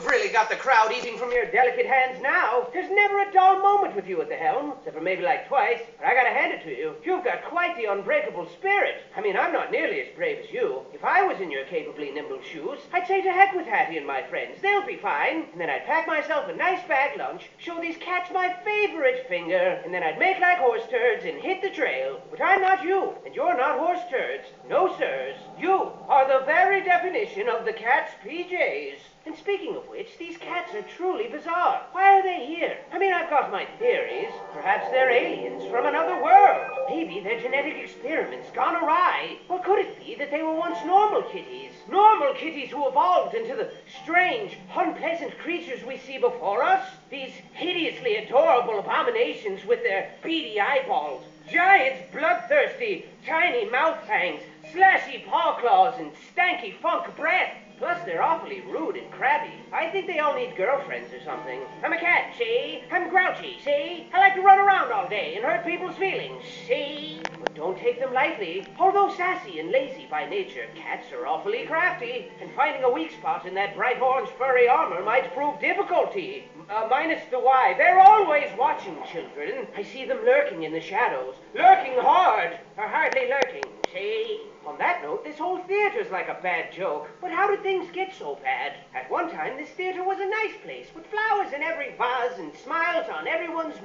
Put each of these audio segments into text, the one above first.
You've really got the crowd eating from your delicate hands now. There's never a dull moment with you at the helm, except for maybe like twice. But I gotta hand it to you. You've got quite the unbreakable spirit. I mean, I'm not nearly as brave as you. If I was in your capably nimble shoes, I'd say to heck with Hattie and my friends. They'll be fine. And then I'd pack myself a nice bag lunch, show these cats my favorite finger, and then I'd make like horse turds and hit the trail. But I'm not you, and you're not horse turds. No, sirs. You are the very definition of the cat's PJs. And speaking of which, these cats are truly bizarre. Why are they here? I mean, I've got my theories. Perhaps they're aliens from another world. Maybe their genetic experiments gone awry. Or could it be that they were once normal kitties? Normal kitties who evolved into the strange, unpleasant creatures we see before us? These hideously adorable abominations with their beady eyeballs, giant, bloodthirsty, tiny mouth fangs, slashy paw claws, and stanky funk breath. Plus, they're awfully rude and crabby. I think they all need girlfriends or something. I'm a cat, see? I'm grouchy, see? I like to run around all day and hurt people's feelings, see? But don't take them lightly. Although sassy and lazy by nature, cats are awfully crafty, and finding a weak spot in that bright orange furry armor might prove difficulty. Minus the why. They're always watching, children. I see them lurking in the shadows. Lurking hard, or hardly lurking, see? On that note, this whole theater's like a bad joke. But how did things get so bad? At one time, this theater was a nice place, with flowers in every vase and smiles on everyone's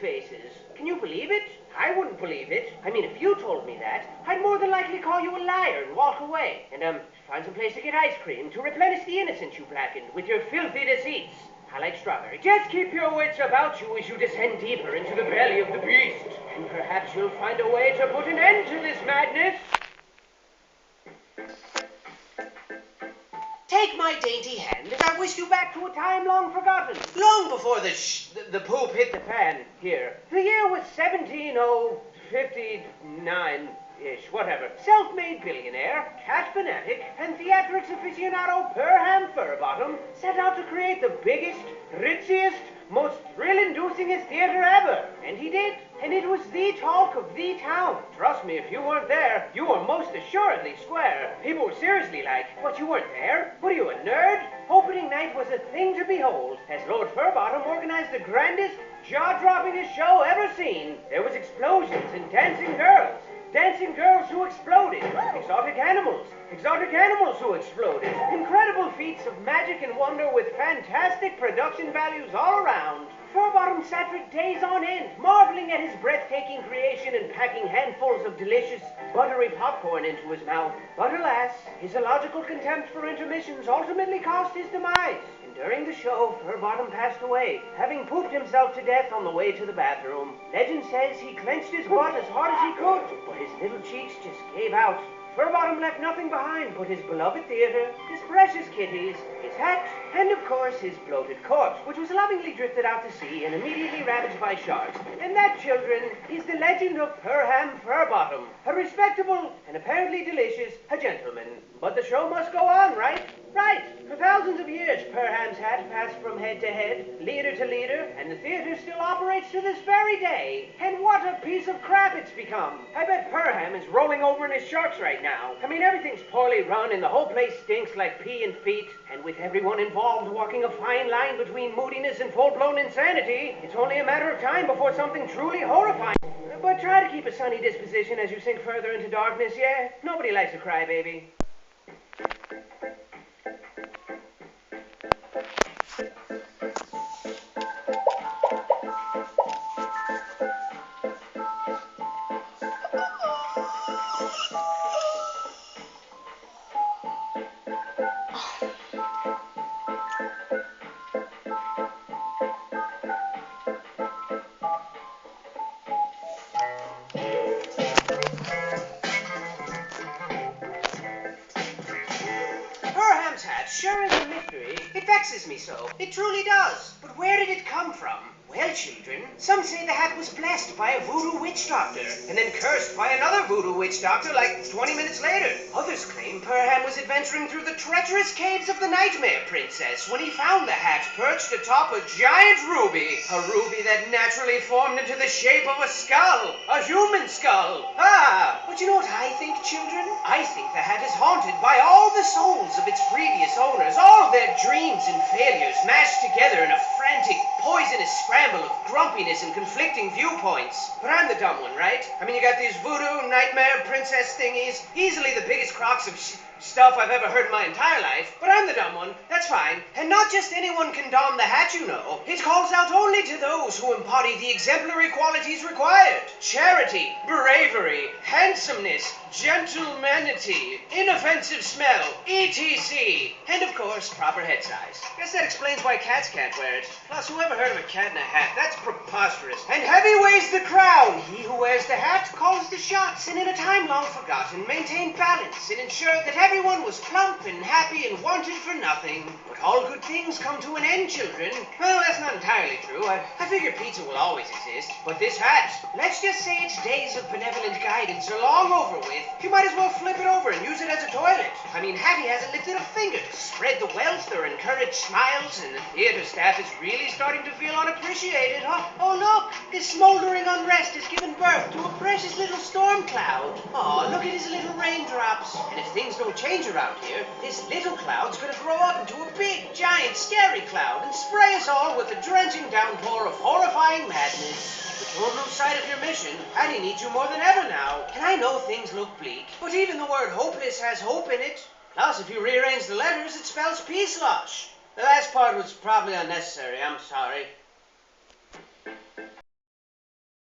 faces. Can you believe it? I wouldn't believe it. I mean, if you told me that, I'd more than likely call you a liar and walk away. And, find some place to get ice cream to replenish the innocence you blackened with your filthy deceits. I like strawberry. Just keep your wits about you as you descend deeper into the belly of the beast. And perhaps you'll find a way to put an end to this madness. Take my dainty hand, and I wish you back to a time long forgotten, long before the poop hit the fan here. The year was 17059-ish, whatever. Self-made billionaire, cat fanatic, and theatrics aficionado Perham Furbottom set out to create the biggest, ritziest, most thrill-inducingest theater ever. And he did. And it was the talk of the town. Trust me, if you weren't there, you were most assuredly square. People were seriously like, what, you weren't there? What are you, a nerd? Opening night was a thing to behold, as Lord Furbottom organized the grandest, jaw-droppingest show ever seen. There was explosions and dancing girls. Dancing girls who exploded. Exotic animals who exploded. Incredible feats of magic and wonder with fantastic production values all around. Furbottom sat for days on end, marveling at his breathtaking creation and packing handfuls of delicious, buttery popcorn into his mouth. But alas, his illogical contempt for intermissions ultimately caused his demise. And during the show, Furbottom passed away, having pooped himself to death on the way to the bathroom. Legend says he clenched his butt as hard as he could, but his little cheeks just gave out. Furbottom left nothing behind but his beloved theater, his precious kitties, his hat, and of course his bloated corpse, which was lovingly drifted out to sea and immediately ravaged by sharks. And that, children, is the legend of Perham Furbottom, a respectable and apparently delicious gentleman. But the show must go on, right? Right. For thousands of years, Perham's hat passed from head to head, leader to leader, and the theater still operates to this very day. And what a piece of crap it's become. I bet Perham is rolling over in his sharks right now. I mean, everything's poorly run and the whole place stinks like pee and feet. And with everyone involved walking a fine line between moodiness and full-blown insanity, it's only a matter of time before something truly horrifying. But try to keep a sunny disposition as you sink further into darkness, yeah? Nobody likes a crybaby. Sure is a mystery. It vexes me so. It truly does. But where did it come from? Well, children, some say the hat was blessed by a voodoo witch doctor, and then cursed by another voodoo witch doctor like 20 minutes later. Others claim Perham was adventuring through the treacherous caves of the Nightmare Princess when he found the hat perched atop a giant ruby. A ruby that naturally formed into the shape of a skull. A human skull. Ah! But you know what I think, children? I think the hat is haunted by all the souls of its previous owners, all of their dreams and failures mashed together in a frantic, poisonous scramble of grumpiness and conflicting viewpoints. But I'm the dumb one, right? I mean, you got these voodoo nightmare princess thingies, easily the biggest crocks of stuff I've ever heard in my entire life, but I'm the dumb one. That's fine. And not just anyone can don the hat, you know. It calls out only to those who embody the exemplary qualities required. Charity, bravery, handsomeness, gentlemanity, inoffensive smell, etc. And of course, proper head size. Guess that explains why cats can't wear it. Plus, whoever heard of a cat in a hat? That's preposterous. And heavy weighs the crown. He who wears the hat calls the shots, and in a time long forgotten, maintained balance and ensured that everyone was plump and happy and wanted for nothing. But all good things come to an end, children. Well, that's not entirely true. I figure pizza will always exist. But this hat, let's just say its days of benevolent guidance are long over with. You might as well flip it over and use it as a toilet. I mean, Hattie hasn't lifted a finger to spread the wealth or encourage smiles, and the theater staff is really starting to feel unappreciated. Oh, look, his smoldering unrest has given birth to a precious little storm cloud. Oh, look at his little raindrops. And if things don't change around here, this little cloud's gonna grow up into a big, giant, scary cloud and spray us all with a drenching downpour of horrifying madness. But don't lose sight of your mission. Hattie needs you more than ever now. And I know things look bleak, but even the word hopeless has hope in it. Plus, if you rearrange the letters, it spells peace losh. The last part was probably unnecessary. I'm sorry.